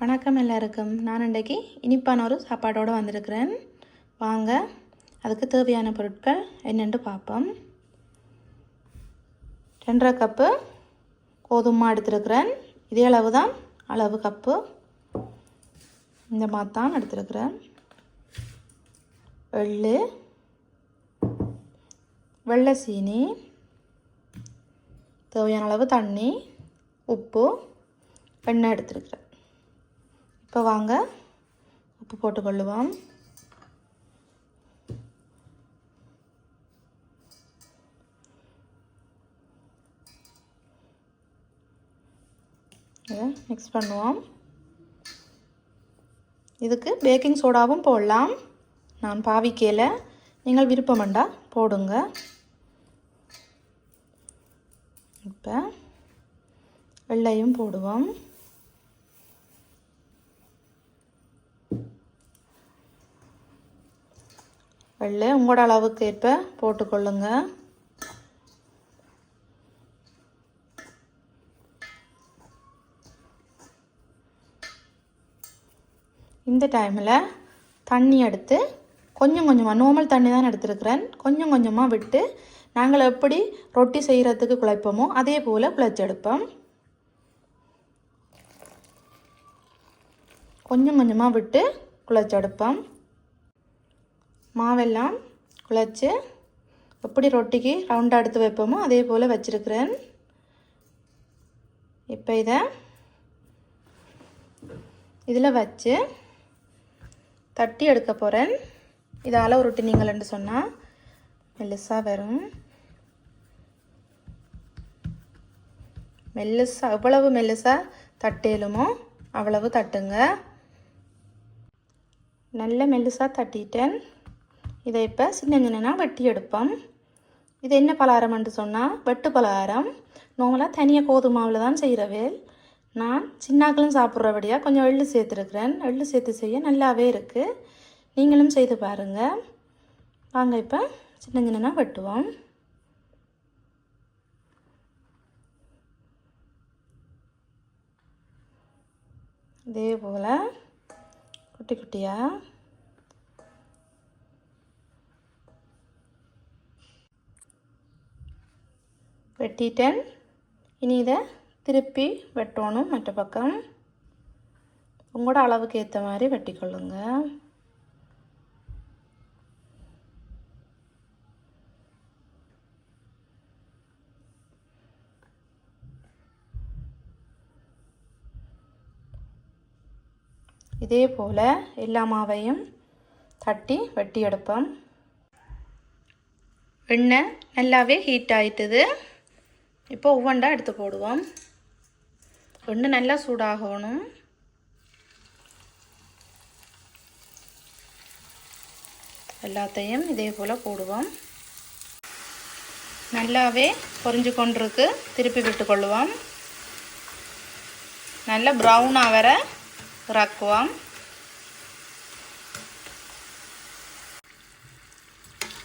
வணக்கம் எல்லாருக்கும். நான் இன்றைக்கி இனிப்பான ஒரு சாப்பாடோடு வந்திருக்கிறேன். வாங்க அதுக்கு தேவையான பொருட்கள் என்னென்று பார்ப்போம். 2.5 கப்பு கோதுமை எடுத்துருக்கிறேன். இதே அளவு தான் அளவு கப்பு. இந்த மாதிரி தான் எடுத்துருக்கிறேன். எள்ளு, வெள்ளை சீனி, தேவையான அளவு தண்ணி, உப்பு, எண்ணெய் எடுத்துருக்கிறேன். இப்போ வாங்க உப்பு போட்டுக்கொள்ளுவோம். இதை மிக்ஸ் பண்ணுவோம். இதுக்கு பேக்கிங் சோடாவும் போடலாம். நான் பாவிக்கையில் நீங்கள் விருப்பமண்டா போடுங்க. இப்போ வெள்ளையும் போடுவோம். வெள்ளை உங்களோட அளவுக்கு ஏற்ப போட்டுக்கொள்ளுங்க. இந்த டைமில் தண்ணி எடுத்து கொஞ்சம் கொஞ்சமாக, நார்மல் தண்ணி தான் எடுத்துருக்கிறேன், கொஞ்சம் கொஞ்சமாக விட்டு நாங்கள் எப்படி ரொட்டி செய்கிறதுக்கு குழைப்போமோ அதே போல் குழைச்செடுப்போம். கொஞ்சம் கொஞ்சமாக விட்டு குழைச்செடுப்போம். மாவெல்லாம் குழைச்சி எப்படி ரொட்டிக்கு ரவுண்டாக எடுத்து வைப்போமோ அதே போல் வச்சுருக்கிறேன். இப்போ இதில் வச்சு தட்டி எடுக்க போகிறேன். இதால் உருட்டினீங்களன்னு சொன்னால் மெல்லிசாக வரும். மெல்லிசாக எவ்வளவு மெல்லிசாக தட்டேலுமோ அவ்வளவு தட்டுங்க. நல்ல மெல்லிசாக தட்டிட்டேன். இதை இப்போ சின்ன சின்னனா வெட்டி எடுப்போம். இது என்ன பலகாரம்னு சொன்னால் வெட்டு பலகாரம். நார்மலாக தனியாக கோதுமாவில் தான் செய்கிறவேல். நான் சின்னாக்களும் சாப்பிட்றபடியாக கொஞ்சம் எள்ளு சேர்த்துருக்குறேன். எள்ளு சேர்த்து செய்ய நல்லாவே இருக்குது. நீங்களும் செய்து பாருங்கள். வாங்க இப்போ சின்ன சின்னனா வெட்டுவோம். இதே போல் குட்டி குட்டியாக வெட்டிட்டேன். இனி இதை திருப்பி வெட்டணும். மற்ற பக்கம் உங்களோட அளவுக்கு ஏற்ற மாதிரி வெட்டிக்கொள்ளுங்க. இதே போல் எல்லா மாவையும் தட்டி வெட்டி எடுப்போம். எண்ணெய் நல்லாவே ஹீட் ஆகிட்டுது. இப்போ ஒவ்வொன்றா எடுத்து போடுவோம். எண்ணெய் நல்லா சூடாகணும். எல்லாத்தையும் இதே போல் போடுவோம். நல்லாவே பொரிஞ்சு கொண்டிருக்கு. திருப்பி விட்டுக்கொள்ளுவோம். நல்லா ப்ரௌனாக வர இறக்குவோம்.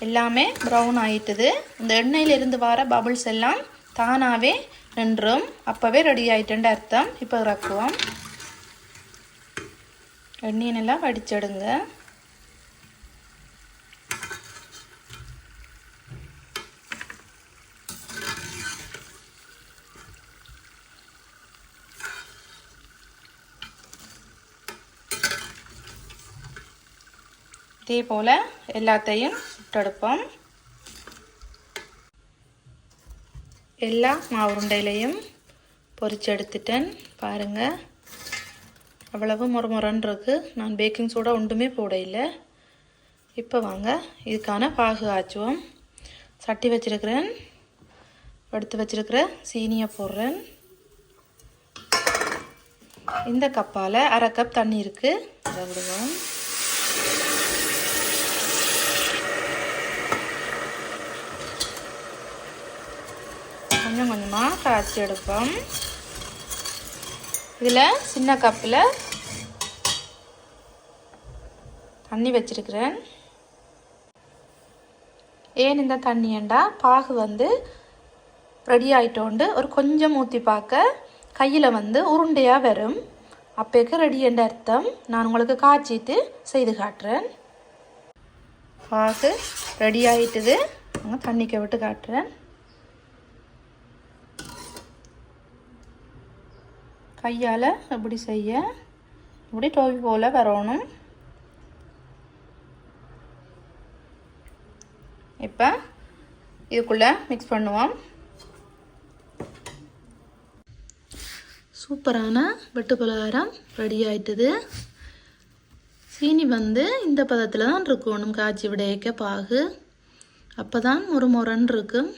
எல்லாமே ப்ரௌன் ஆகிட்டுது. இந்த எண்ணெயிலிருந்து வர பபுள்ஸ் எல்லாம் தானாகவே நின்றும். அப்போவே ரெடி ஆகிட்டுன்னு அர்த்தம். இப்போ இறக்குவோம். எண்ணெயை நல்லா வடிச்செடுங்க. இதே போல் எல்லாத்தையும் சுட்டெடுப்போம். எல்லா மாவுருண்டையிலையும் பொரிச்சு எடுத்துட்டேன். பாருங்கள் அவ்வளவு மொரமொரன்னு இருக்குது. நான் பேக்கிங் சோடா ஒன்றுமே போட இல்லை. இப்போ வாங்க இதுக்கான பாகு காய்ச்சுவோம். சட்டி வச்சுருக்கிறேன். எடுத்து வச்சுருக்கிற சீனியை போடுறேன். இந்த கப்பால் 1/2 கப் தண்ணி இருக்குது. அதை விடுவோம். கொஞ்சம் கொஞ்சமாக காய்ச்சி எடுப்போம். இதில் சின்ன கப்பில் தண்ணி வச்சிருக்கிறேன். ஏன் இந்த தண்ணியண்டா பாகு ரெடி ஆகிட்டோண்டு ஒரு கொஞ்சம் ஊற்றி பார்க்க கையில் உருண்டையாக வரும். அப்போக்கு ரெடி என்ற அர்த்தம். நான் உங்களுக்கு காய்ச்சிட்டு செய்து காட்டுறேன். பாகு ரெடி ஆகிட்டுது. நாங்கள் தண்ணிக்க விட்டு காட்டுறேன். கையால் எப்படி செய்ய, இப்படி டோவி போல் வரணும். இப்போ இதுக்குள்ளே மிக்ஸ் பண்ணுவோம். சூப்பரான வெட்டு பலகாரம் ரெடி ஆகிட்டுது. சீனி இந்த பதத்தில் தான் இருக்கணும். காய்ச்சி விடையக்க பாகு அப்போ தான் மொறுன்னு இருக்கும்.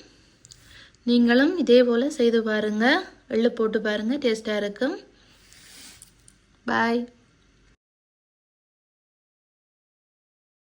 நீங்களும் இதே போல் செய்து பாருங்கள். எள்ளு போட்டு பாருங்கள், டேஸ்ட்டாக இருக்கும். பாய்.